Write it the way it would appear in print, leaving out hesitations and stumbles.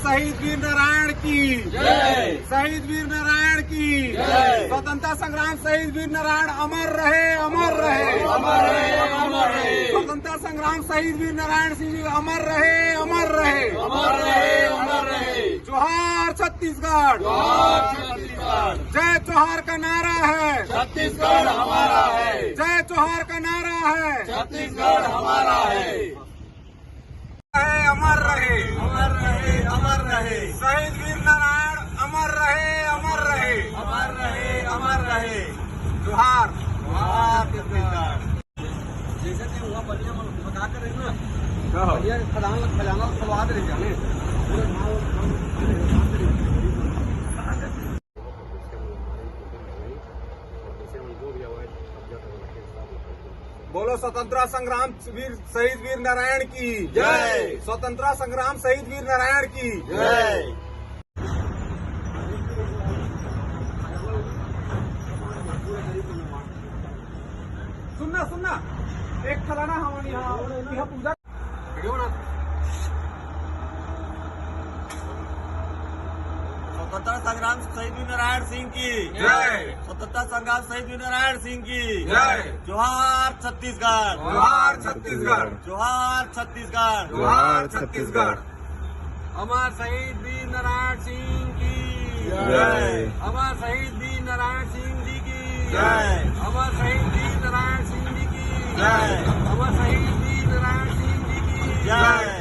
शहीद वीर नारायण की जय। शहीद वीर नारायण की जय। स्वतंत्रता संग्राम शहीद वीर नारायण अमर रहे, अमर रहे, अमर रहे, अमर रहे। स्वतंत्रता संग्राम शहीद वीर नारायण सिंह जी अमर रहे, अमर रहे, अमर रहे, अमर रहे। जोहार छत्तीसगढ़, जोहार छत्तीसगढ़। जय जोहार का नारा है, छत्तीसगढ़ हमारा है। जय जोहार का नारा है, छत्तीसगढ़ हमारा है। अमर रहे, अमर रहे, अमर रहे। शहीद वीर नारायण अमर रहे, अमर रहे, अमर रहे, अमर रहे। जोहार, जोहार छत्तीसगढ़। जैसे कि हुआ बलिया में बता कर रही ना, बलिया खजाना खवाद रही जाने। बोलो स्वतंत्रता संग्राम वीर शहीद वीर नारायण की जय। स्वतंत्रता संग्राम शहीद वीर नारायण की जय। सुनना सुनना एक फलाना हमारी यहाँ पूजा स्वतंत्रता संग्राम शहीद वीर नारायण सिंह की जय। स्वतंत्रता संग्राम शहीद वीर नारायण सिंह की जय। जोहार छत्तीसगढ़, जोहार छत्तीसगढ़, जोहार छत्तीसगढ़, जोहार छत्तीसगढ़। अमर शहीद वीर नारायण सिंह की जय। अमर शहीद वीर नारायण सिंह जी की जय। अमर शहीद वीर नारायण सिंह जी की जय। अमर शहीद वीर नारायण सिंह जी की जय।